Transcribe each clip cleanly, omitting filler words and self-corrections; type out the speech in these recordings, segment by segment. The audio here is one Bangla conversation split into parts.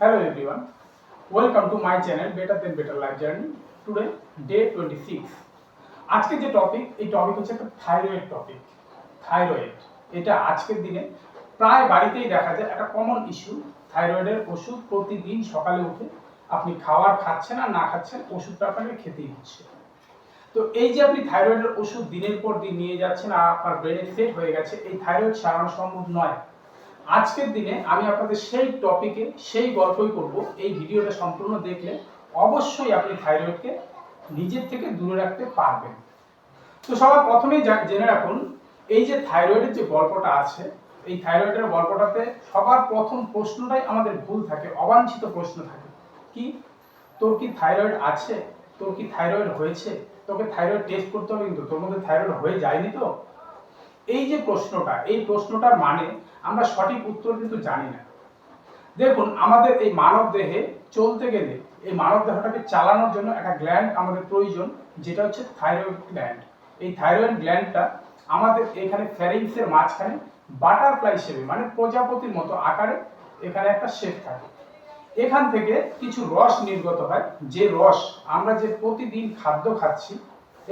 Hello everyone, welcome to my channel Better Than Better Life Journey. Today day 26. আজকে যে টপিক হচ্ছে একটা থাইরয়েড টপিক। থাইরয়েড এটা আজকের দিনে প্রায় বাড়িতেই দেখা যায় একটা কমন ইস্যু। থাইরয়েডের ওষুধ প্রতিদিন সকালে উঠে আপনি খাচ্ছেন আর না খাচ্ছেন ওষুধটা আপনাকে খেতেই হচ্ছে। তো এই যে আপনি থাইরয়েডের ওষুধ দিনের পর দিন নিয়ে যাচ্ছেন আর আপনার ব্রেনে সেট হয়ে গেছে, এই থাইরয়েড সারানো সম্ভব নয়। আজকের দিনে আমি আপনাদের সেই টপিকে সেই গল্পই করব। এই ভিডিওটা সম্পূর্ণ দেখলে অবশ্যই আপনি থাইরয়েডকে নিজের থেকে দূরে রাখতে পারবেন। তো সবার প্রথমেই জেনে রাখুন, এই যে থাইরয়েডের যে গল্পটা আছে, এই থাইরয়েডের গল্পটাতে সবার প্রথম প্রশ্নটাই আমাদের ভুল থাকে, অবাঞ্ছিত প্রশ্ন থাকে। কি, তোর কি থাইরয়েড আছে? তোর কি থাইরয়েড হয়েছে? তোকে থাইরয়েড টেস্ট করতে হবে, কিন্তু তোর মধ্যে থাইরয়েড হয়ে যায়নি তো? এই যে প্রশ্নটা, এই প্রশ্নটার মানে আমরা সঠিক উত্তর কিন্তু জানি না। দেখুন, আমাদের এই মানব দেহে চলতে গেলে এই মানব দেহটাকে চালানোর জন্য একটা গ্ল্যান্ড আমাদের প্রয়োজন, যেটা হচ্ছে থাইরয়েড গ্ল্যান্ড। এই থাইরয়েড গ্ল্যান্ডটা আমাদের এখানে ফ্যারিংসের মাঝখানে বাটারফ্লাই শেপে, মানে প্রজাপতির মতো আকারে এখানে একটা শেপ থাকে। এখান থেকে কিছু রস নির্গত হয়, যে রস আমরা যে প্রতিদিন খাদ্য খাচ্ছি,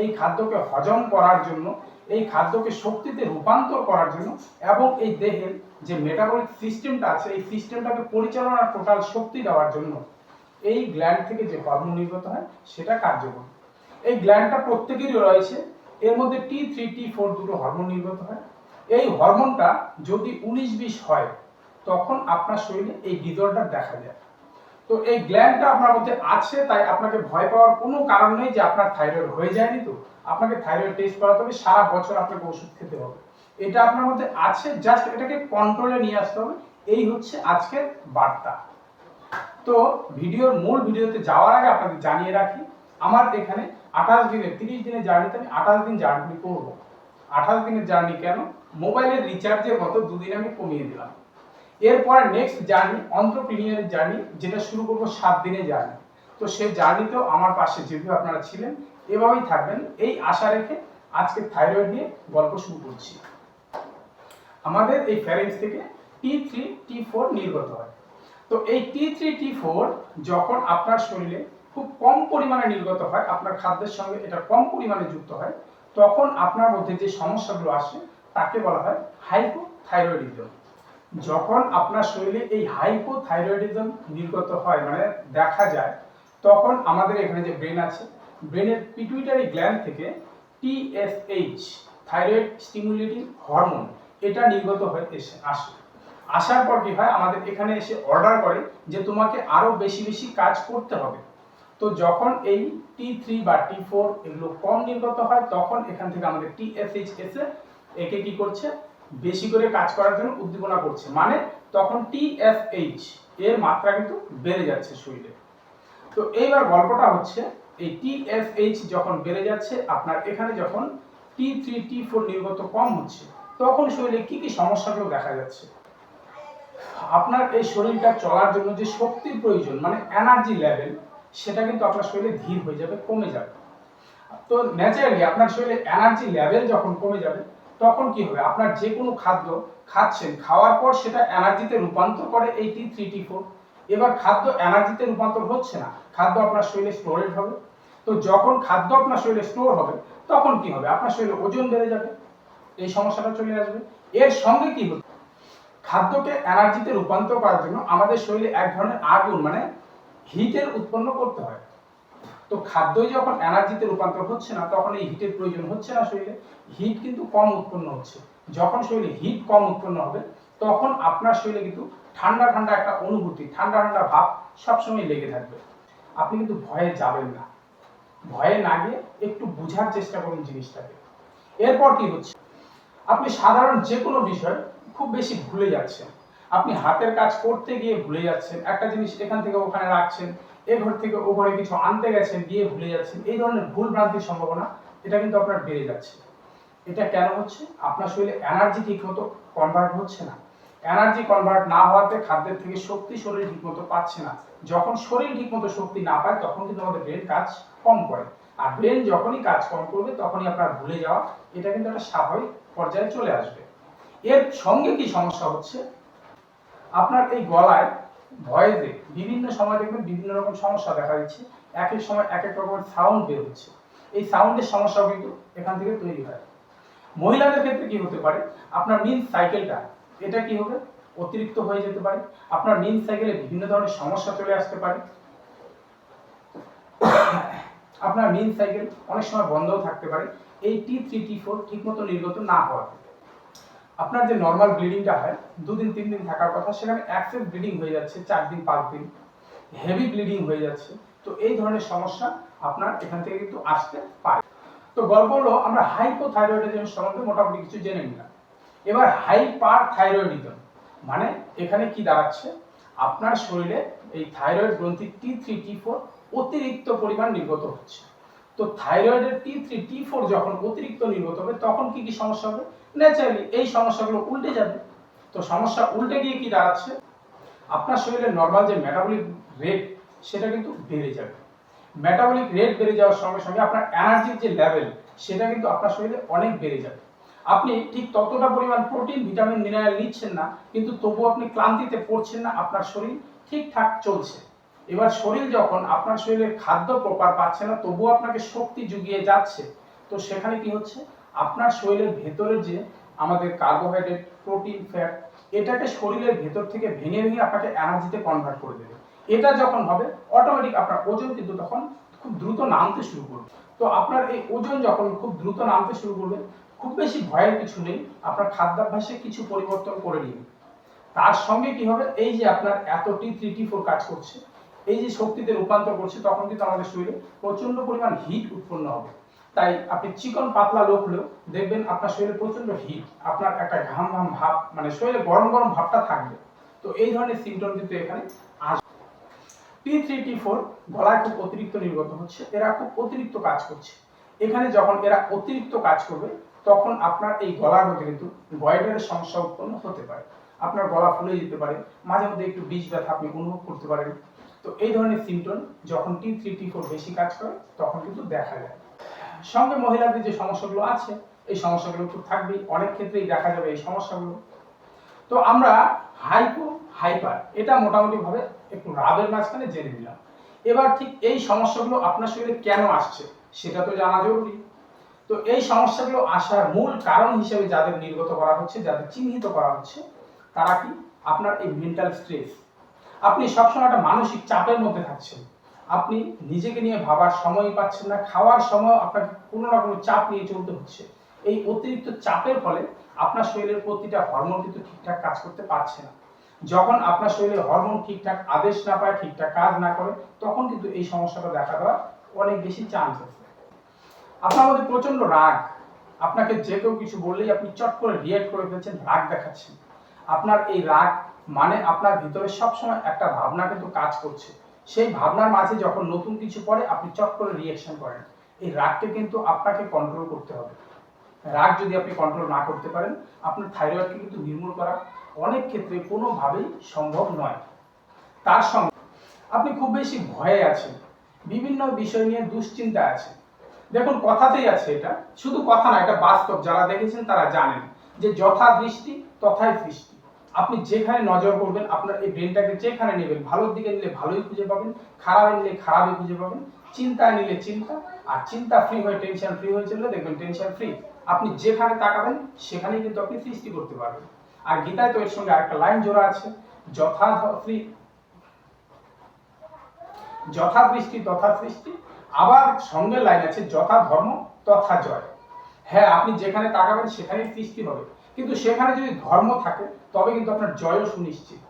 এই খাদ্যকে হজম করার জন্য, এই খাদ্যকে শক্তিতে রূপান্তর করার জন্য, এবং এই দেহের যে মেটাবলিক সিস্টেমটা আছে, এই সিস্টেমটাকে পরিচালনার টোটাল শক্তি দেওয়ার জন্য এই গ্ল্যান্ড থেকে যে হরমোন নির্গত হয় সেটা কার্যকর। এই গ্ল্যান্ডটা প্রত্যেকেরই রয়েছে। এর মধ্যে T3 T4 দুটো হরমোন নির্গত হয়। এই হরমোনটা যদি 19-20 হয়, তখন আপনার শরীরে এই ডিসঅর্ডার দেখা যায়। তো এই গ্ল্যান্ডটা আপনার মধ্যে আছে, তাই আপনাকে ভয় পাওয়ার কোনো কারণ নেই যে আপনার থাইরয়েড হয়ে যায়নি। তো আপনাকে থাইরয়েড টেস্ট করাতে হবে, সারা বছর আপনাকে ওষুধ খেতে হবে। এটা আপনার মধ্যে আছে, জাস্ট এটাকে কন্ট্রোলে নিয়ে আসতে হবে। এই হচ্ছে আজকের বার্তা। তো মূল ভিডিওতে যাওয়ার আগে আপনাদের জানিয়ে রাখি, আমার এখানে 30 দিনের জার্নিতে আমি 28 দিন জার্নি করবো। 28 দিনের জার্নি কেন? মোবাইলের রিচার্জের মতো 2 দিন আমি কমিয়ে দিলাম। এরপরে নেক্সট জার্নি অন্ত্রপ্রিনিয়ার জার্নি, যেটা শুরু করবো 7 দিনের জার্নি। তো সেই জার্নিতেও আমার পাশে যেভাবে আপনারা ছিলেন এভাবেই থাকবেন, এই আশা রেখে আজকে থাইরয়েড নিয়ে গল্প শুরু করছি। আমাদের এই ফ্যারিংস থেকে T3 T4 নির্গত হয়। তো এই T3 T4 যখন আপনার শরীরে খুব কম পরিমাণে নির্গত হয়, আপনার খাদ্যের সঙ্গে এটা কম পরিমাণে যুক্ত হয়, তখন আপনার মধ্যে যে সমস্যাগুলো আসে তাকে বলা হয় হাইপোথাইরয়েডিজম। যখন আপনার শরীরে এই হাইপোথাইরয়েডিজম নির্গত হয়, মানে দেখা যায়, তখন আমাদের এখানে যে ব্রেন আছে, ব্রেনের পিটুইটারি গ্ল্যান্ড থেকে TSH, থাইরয়েড স্টিমুলেটিং হরমোন, এটা নির্গত হয়ে আসার পর কি হয়, আমাদের এখানে এসে অর্ডার করে যে তোমাকে আরো বেশি বেশি কাজ করতে হবে। তো যখন এই T3 বা T4 এগুলো কম নির্গত হয়, তখন এখান থেকে আমাদের TSH এসে একে কি করছে, বেশি করে কাজ করার জন্য উদ্দীপনা করছে। মানে তখন TSH এর মাত্রা কিন্তু বেড়ে যাচ্ছে শরীরে। তো এইবার গল্পটা হচ্ছে, এই TSH যখন বেড়ে যাচ্ছে, আপনার এখানে যখন T3 T4 নির্গত কম হচ্ছে, তখন শরীরে কি কি সমস্যাগুলো দেখা যাচ্ছে। আপনার এই শরীরটা চলার জন্য যে শক্তির প্রয়োজন, মানে এনার্জি লেভেল, সেটা কিন্তু আপনার শরীরে ধীর হয়ে যাবে, কমে যাবে। তো ন্যাচারালি আপনার শরীরে এনার্জি লেভেল যখন কমে যাবে, তখন কি হবে, আপনার যে কোনো খাদ্য খাচ্ছেন, খাওয়ার পর সেটা এনার্জিতে রূপান্তর করে এই T3 T4। এবার খাদ্য এনার্জিতে রূপান্তর হচ্ছে না, খাদ্য আপনার শরীরে স্টোরেজ হবে। তো যখন খাদ্য আপনার শরীরে স্টোর হবে, তখন কি হবে, আপনার শরীরে ওজন বেড়ে যাবে, এই সমস্যাটা চলে আসবে। এর সঙ্গে কি হবে, খাদ্যকে এনার্জিতে রূপান্তর করার জন্য আমাদের শরীরে এক ধরনের আগুন, মানে হিটের উৎপন্ন করতে হয়। তো খাদ্যই যখন এনার্জিতে রূপান্তর হচ্ছে না, তখন এই হিটের প্রয়োজন হচ্ছে না শরীরে, হিট কিন্তু কম উৎপন্ন হচ্ছে। যখন শরীরে হিট কম উৎপন্ন হবে, তখন আপনার শরীরে কিন্তু ঠান্ডা ঠান্ডা একটা অনুভূতি, ঠান্ডা ঠান্ডা ভাব সবসময় লেগে থাকবে। আপনি কিন্তু ভয়ে যাবেন না, ভয়ে না গিয়ে একটু বোঝার চেষ্টা করুন জিনিসটাকে। এরপর কি হচ্ছে, আপনি সাধারণ যে কোনো বিষয় খুব বেশি ভুলে যাচ্ছেন। আপনি হাতের কাজ করতে গিয়ে ভুলে যাচ্ছেন, একটা জিনিস এখান থেকে ওখানে রাখছেন, এ ঘর থেকে ও ঘরে কিছু আনতে গেছেন, গিয়ে ভুলে যাচ্ছেন। এই ধরনের ভুল ভ্রান্তির সম্ভাবনা এটা কিন্তু আপনার বেড়ে যাচ্ছে। এটা কেন হচ্ছে, আপনার শরীরে এনার্জি ঠিক মতো কনভার্ট হচ্ছে না। এনার্জি কনভার্ট না হওয়াতে খাদ্যের থেকে শক্তি শরীর ঠিক মতো পাচ্ছে না। যখন শরীর ঠিক মতো শক্তি না পায়, তখন কিন্তু আমাদের ব্রেন কাজ কম করে। আর ব্রেন যখনই কাজ কম করবে, তখনই আপনার ভুলে যাওয়া এটা কিন্তু একটা স্বাভাবিক পর্যায়ে চলে আসবে। এর সঙ্গে কি সমস্যা হচ্ছে, আপনার এই গলায় ভয়েসে বিভিন্ন সময় দেখবেন বিভিন্ন রকম সমস্যা দেখা দিচ্ছে, এক এক সময় এক এক রকমের সাউন্ড বের হচ্ছে। এই সাউন্ডের সমস্যাও কিন্তু এখান থেকে তৈরি হয়। মহিলাদের ক্ষেত্রে কি হতে পারে, আপনার মিন সাইকেলটা এটা কি হবে, অতিরিক্ত হয়ে যেতে পারে। আপনার মিন সাইকেলে বিভিন্ন ধরনের সমস্যা চলে আসতে পারে। আপনার মিন সাইকেল অনেক সময় বন্ধও থাকতে পারে এই T3 T4 ঠিকমতো নির্গত না হওয়াতে। আপনার যে নর্মাল ব্লিডিংটা হয় 2 দিন 3 দিন থাকার কথা, সেখানে এক্সেস ব্লিডিং হয়ে যাচ্ছে 4 দিন 5 দিন, হেভি ব্লিডিং হয়ে যাচ্ছে। তো এই ধরনের সমস্যা আপনার এখান থেকে কিন্তু আসতে পারে। তো গল্প হলো আমরা হাইপোথাইরয়েডিজম সম্বন্ধে মোটামুটি কিছু জেনে নিলাম। এবার হাইপারথাইরয়েডিজম মানে এখানে কি দাঁড়াচ্ছে, আপনার শরীরে এই থাইরয়েড গ্রন্থি T3 T4 অতিরিক্ত পরিমাণ নির্গত হচ্ছে। তো থাইরয়েডের T3 T4 যখন অতিরিক্ত নির্গত হবে তখন কি কি সমস্যা হবে, ন্যাচারালি এই সমস্যাগুলো উল্টে যাবে। তো সমস্যা উল্টে গিয়ে কি দাঁড়াচ্ছে, আপনার শরীরের নর্মাল যে মেটাবলিক রেট সেটা কিন্তু বেড়ে যাবে। মেটাবলিক রেট বেড়ে যাওয়ার সঙ্গে সঙ্গে আপনার এনার্জির যে লেভেল সেটা কিন্তু আপনার শরীরে অনেক বেড়ে যাবে। আপনি ঠিক ততটা পরিমাণ প্রোটিন ভিটামিন মিনারেল নিচ্ছেন না, কিন্তু তবুও আপনি ক্লান্তিতে পড়ছেন না, আপনার শরীর ঠিকঠাক চলছে। এবার শরীর যখন আপনার শরীরে খাদ্য প্রপার পাচ্ছে না তবুও আপনাকে শক্তি জুগিয়ে যাচ্ছে, তো সেখানে কি হচ্ছে, আপনার শরীরের ভেতরে যে আমাদের কার্বোহাইড্রেট প্রোটিন ফ্যাট এটাকে শরীরের ভেতর থেকে ভেঙে ভেঙে আপনাকে এনার্জিতে কনভার্ট করে দেবে। এটা যখন হবে অটোমেটিক আপনার ওজন কিন্তু তখন খুব দ্রুত নামতে শুরু করবে। তো আপনার এই ওজন যখন খুব দ্রুত নামতে শুরু করবে, খুব বেশি ভয়ের কিছু নেই, আপনার খাদ্যাভ্যাসে কিছু পরিবর্তন করে নিন। তার সঙ্গে কি হবে, এই যে আপনার এত T3 T4 কাজ করছে, এই যে শক্তিতে রূপান্তর করছে, তখন কিন্তু আমাদের শরীরে প্রচন্ড পরিমাণ হিট উৎপন্ন হবে। তাই আপনি চিকন পাতলা লোক হলেও দেখবেন আপনার শরীরে প্রচন্ড হিট, আপনার একটা ঘাম ঘাম ভাব, মানে শরীরে গরম গরম ভাবটা থাকবে। তো এই ধরনের সিমটম কিন্তু এখানে আসবে। T3 T4 গলায় খুব অতিরিক্ত নির্গত হচ্ছে, এরা খুব অতিরিক্ত কাজ করছে। এখানে যখন এরা অতিরিক্ত কাজ করবে তখন আপনার এই গলার মধ্যে কিন্তু গয়টারের সমস্যা উৎপন্ন হতে পারে। আপনার গলা ফুলে যেতে পারে, মাঝে মধ্যে একটু বিষ ব্যথা আপনি অনুভব করতে পারেন। তো এই ধরনের সিমটম যখন T3 T4 বেশি কাজ করে তখন কিন্তু দেখা যায়। সঙ্গে মহিলাদের যে সমস্যাগুলো আছে এই সমস্যাগুলো তো থাকবেই, অনেক ক্ষেত্রেই দেখা যাবে এই সমস্যাগুলো। তো আমরা হাইপো হাইপার এটা মোটামুটি ভাবে একটু রাবের মাঝখানে জেনে নিলাম। এবার ঠিক এই সমস্যাগুলো আপনার শরীরে কেন আসছে সেটা তো জানা জরুরি। তো এই সমস্যাগুলো আসার মূল কারণ হিসেবে যাদের নির্গত করা হচ্ছে, যাদের চিহ্নিত করা হচ্ছে, তারা কি, আপনার এই মেন্টাল স্ট্রেস। আপনি সবসময় একটা মানসিক চাপের মধ্যে থাকছেন, আপনি নিজেকে নিয়ে ভাবার সময় পাচ্ছেন না, খাওয়ার সময় আপনাকে কোনো না কোনো চাপ নিয়ে চলতে হচ্ছে। এই অতিরিক্ত চাপের ফলে আপনার শরীরের প্রতিটা হরমোন কিন্তু ঠিকঠাক কাজ করতে পারছে না। যখন আপনার শরীরে হরমোন ঠিকঠাক আদেশ না পায়, ঠিকঠাক কাজ না করে, তখন কিন্তু এই সমস্যাটা দেখা দেওয়ার অনেক বেশি চান্স আছে। আপনার মধ্যে প্রচন্ড রাগ, আপনাকে যে কেউ কিছু বললেই আপনি চট করে রিঅ্যাক্ট করে ফেলছেন, রাগ দেখাচ্ছেন। আপনার এই রাগ মানে আপনার ভিতরে সবসময় একটা ভাবনা কিন্তু কাজ করছে, সেই ভাবনার মাঝে যখন নতুন কিছু পড়ে আপনি চট করে রিঅ্যাকশন করেন। এই রাগকে কিন্তু আপনাকে কন্ট্রোল করতে হবে। রাগ যদি আপনি কন্ট্রোল না করতে পারেন, আপনার থাইরয়েডকে কিন্তু নির্মূল করা অনেক ক্ষেত্রে কোনোভাবেই সম্ভব নয়। তার সঙ্গে আপনি খুব বেশি ভয়ে আছেন, বিভিন্ন বিষয় নিয়ে দুশ্চিন্তা আছে। দেখুন কথাতেই আছে, এটা শুধু কথা না, এটা বাস্তব, যারা দেখেছেন তারা জানেন যে যথা দৃষ্টি তথাই সৃষ্টি। আপনি যেখানে নজর করবেন, আপনার এই ব্রেনটাকে যেখানে নেবেন, ভালোর দিকে নিলে ভালোই খুঁজে পাবেন, খারাপে নিলে খারাপই খুঁজে পাবেন, চিন্তায় নিলে চিন্তা, আর চিন্তা ফ্রি হয়ে টেনশন ফ্রি হয়ে চললে দেখবেন টেনশন ফ্রি। আপনি যেখানে তাকাবেন সেখানেই কিন্তু আপনি সৃষ্টি করতে পারবেন। আর গীতায় তো এর সঙ্গে আরেকটা লাইন জোড়া আছে, যথা যথা দৃষ্টি তথা সৃষ্টি। আবার সঙ্গে লাইন আছে, যথা ধর্ম তথা জয়। হ্যাঁ, আপনি যেখানে তাকাবেন সেখানেই সৃষ্টি হবে, কিন্তু সেখানে যদি ধর্ম থাকে তবে কিন্তু আপনার জয়ও সুনিশ্চিত।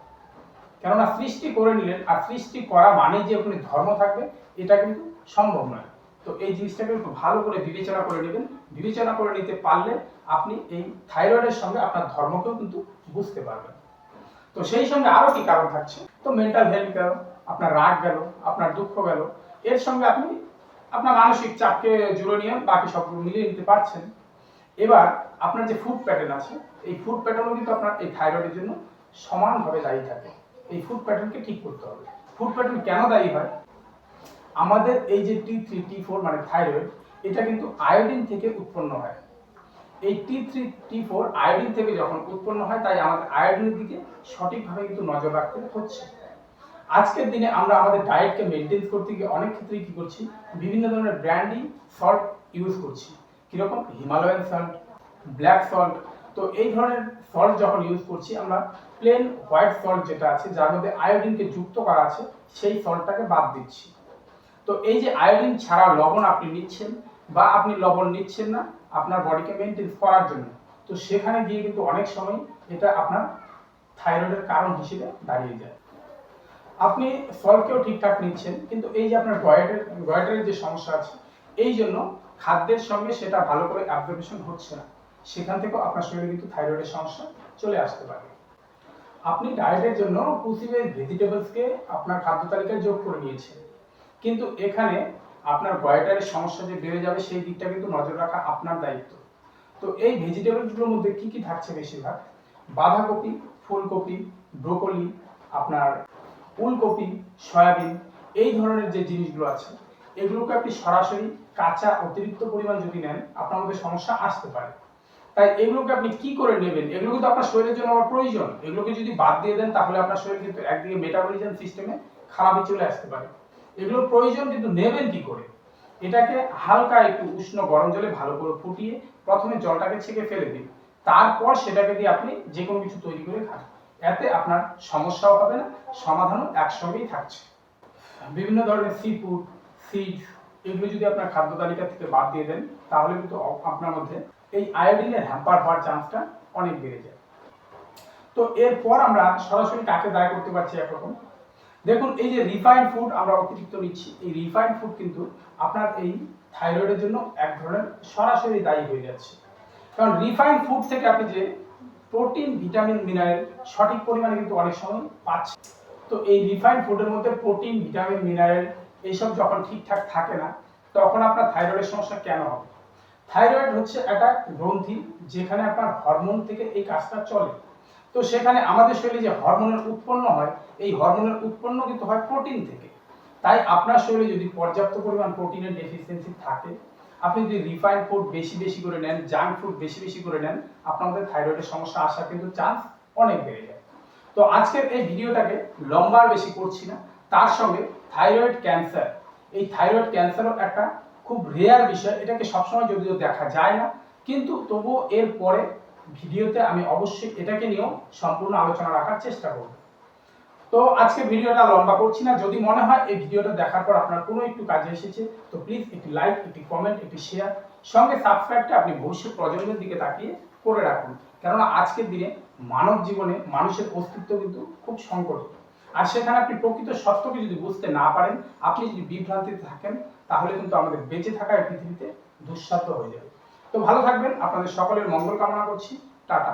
কেননা সৃষ্টি করে নিলেন, আর সৃষ্টি করা মানে যে ওখানে ধর্ম থাকবে এটা কিন্তু সম্ভব নয়। তো এই জিনিসটাকে একটু ভালো করে বিবেচনা করে নেবেন। বিবেচনা করে নিতে পারলে আপনি এই থাইরয়েডের সঙ্গে আপনার ধর্মকেও কিন্তু বুঝতে পারবেন। তো সেই সঙ্গে আরো কি কারণ থাকছে, তো মেন্টাল হেলথ গেল, আপনার রাগ গেল, আপনার দুঃখ গেল, এর সঙ্গে আপনি আপনার মানসিক চাপকে জুড়ে নিয়ে বাকি সবগুলো মিলিয়ে নিতে পারছেন। এবার আপনার যে ফুড প্যাটার্ন আছে, এই ফুড প্যাটার্নও কিন্তু আপনার এই থাইরয়েডের জন্য সমানভাবে দায়ী থাকে। এই ফুড প্যাটার্নকে ঠিক করতে হবে। ফুড প্যাটার্ন কেন দায়ী হয়, আমাদের এই যে T3 T4 মানে থাইরয়েড, এটা কিন্তু আয়োডিন থেকে উৎপন্ন হয়। এই T3 T4 আয়োডিন থেকে যখন উৎপন্ন হয়, তাই আমাদের আয়োডিনের দিকে সঠিকভাবে কিন্তু নজর রাখতে হচ্ছে। আজকের দিনে আমরা আমাদের ডায়েটকে মেনটেন করতে গিয়ে অনেক ক্ষেত্রেই কি করছি, বিভিন্ন ধরনের ব্র্যান্ডি সল্ট ইউজ করছি। কিরকম? Himalayan salt, black salt. তো এই ধরনের সল্ট যখন ইউজ করছি, আমরা প্লেন হোয়াইট সল্ট যেটা আছে, যার মধ্যে আয়োডিনকে যুক্ত করা আছে, সেই সল্টটাকে বাদ দিচ্ছি। তো এই যে আয়োডিন ছাড়া লবণ আপনি নিচ্ছেন বা আপনি লবণ নিচ্ছেন না আপনার বডিকে মেনটেন করার জন্য, তো সেখানে গিয়ে কিন্তু অনেক সময় এটা আপনার থাইরয়েডের কারণ হিসেবে দাঁড়িয়ে যায়। আপনি সল্টকেও ঠিকঠাক নিচ্ছেন, কিন্তু এই যে আপনার গয়েটারের যে সমস্যা আছে, এই জন্য খাদ্যের সঙ্গে সেটা ভালো করে অ্যাবজর্পশন হচ্ছে না, সেখান থেকেও আপনার শরীরে কিন্তু থাইরয়েডের সমস্যা চলে আসতে পারে। আপনি ডায়েটের জন্য পুষ্টিকর ভেজিটেবলসকে আপনার খাদ্য তালিকায় যোগ করে নিয়েছেন, কিন্তু এখানে আপনার গয়েটারের সমস্যা যে বেড়ে যাবে সেই দিকটা কিন্তু নজর রাখা আপনার দায়িত্ব। তো এই ভেজিটেবলসগুলোর মধ্যে কি কি থাকছে? বেশিরভাগ বাঁধাকপি, ফুলকপি, ব্রোকলি, আপনার ফুলকপি, সয়াবিন, এই ধরনের যে জিনিসগুলো আছে, এগুলোকে আপনি সরাসরি কাঁচা অতিরিক্ত পরিমাণ যদি নেন, আপনার মধ্যে সমস্যা আসতে পারে। তাই এগুলোকে আপনি কি করে নেবেন? এগুলো কিন্তু আপনার শরীরের জন্য আমার প্রয়োজন। এগুলোকে যদি বাদ দিয়ে দেন, তাহলে আপনার শরীর কিন্তু একদিকে মেটাবলিজম সিস্টেমে খারাপই চলে আসতে পারে। এগুলো প্রয়োজন, কিন্তু নেবেন কি করে? এটাকে হালকা একটু উষ্ণ গরম জলে ভালো করে ফুটিয়ে প্রথমে জলটাকে ছেঁকে ফেলে দিন, তারপর সেটাকে দিয়ে আপনি যে কোনো কিছু তৈরি করে খান। এতে আপনার সমস্যাও হবে না, সমাধানও একসঙ্গেই থাকছে। বিভিন্ন ধরনের সি ফুড, সিডস, এগুলো যদি আপনার খাদ্য তালিকা থেকে বাদ দিয়ে দেন, তাহলে কিন্তু আপনার মধ্যে এই আয়োডিনের হ্যাম্পার হওয়ার চান্সটা অনেক বেড়ে যায়। তো এরপর আমরা সরাসরি কাকে দায় করতে পারছি? একরকম দেখুন, এই যে রিফাইন্ড ফুড আমরা অতিরিক্ত নিচ্ছি, এই রিফাইন্ড ফুড কিন্তু আপনার এই থাইরয়েডের জন্য এক ধরনের সরাসরি দায়ী হয়ে যাচ্ছে। কারণ রিফাইন্ড ফুড থেকে আপনি যে প্রোটিন, ভিটামিন, মিনারেল সঠিক পরিমাণে কিন্তু অনেক সময় পাচ্ছেন। তো এই রিফাইন্ড ফুডের মধ্যে প্রোটিন, ভিটামিন, মিনারেল এইসব যখন ঠিকঠাক থাকে না, তখন আপনার থাইরয়েডের সমস্যা কেন হবে? থাইরয়েড হচ্ছে একটা গ্রন্থি, যেখানে আপনার হরমোন থেকে এই কাজটা চলে। তো সেখানে আমাদের শরীরে যে হরমোনের উৎপন্ন হয়, এই হরমোনের উৎপন্ন কিন্তু হয় প্রোটিন থেকে। তাই আপনার শরীরে যদি পর্যাপ্ত পরিমাণ প্রোটিনের ডেফিসিয়েন্সি থাকে, আপনি যদি রিফাইন্ড ফুড বেশি বেশি করে নেন, জাঙ্ক ফুড বেশি বেশি করে নেন, আপনাদের থাইরয়েডের সমস্যা আসার কিন্তু চান্স অনেক বেড়ে যায়। তো আজকের এই ভিডিওটাকে লম্বা আর বেশি করছি না। তার সঙ্গে থাইরয়েড ক্যান্সার, এই থাইরয়েড ক্যান্সারও একটা খুব রেয়ার বিষয়, এটাকে সবসময় যদিও দেখা যায় না, কিন্তু তবুও এর পরে ভিডিওতে আমি অবশ্যই এটাকে নিয়েও সম্পূর্ণ আলোচনা রাখার চেষ্টা করব। তো আজকে ভিডিওটা লম্বা করছি না। যদি মনে হয় এই ভিডিওটা দেখার পর আপনার কোনো একটু কাজে এসেছে, তো প্লিজ একটি লাইক, একটি কমেন্ট, একটি শেয়ার, সঙ্গে সাবস্ক্রাইবটা আপনি ভবিষ্যৎ প্রজন্মের দিকে তাকিয়ে করে রাখুন। কেননা আজকের দিনে মানব জীবনে মানুষের অস্তিত্ব কিন্তু খুব সংকট, আর সেখানে আপনি প্রকৃত সত্যকে যদি বুঝতে না পারেন, আপনি যদি বিভ্রান্তিতে থাকেন, তাহলে কিন্তু আমাদের বেঁচে থাকা এই পৃথিবীতে দুঃসাধ্য হয়ে যাবে। তো ভালো থাকবেন, আপনাদের সকলের মঙ্গল কামনা করছি। টাটা।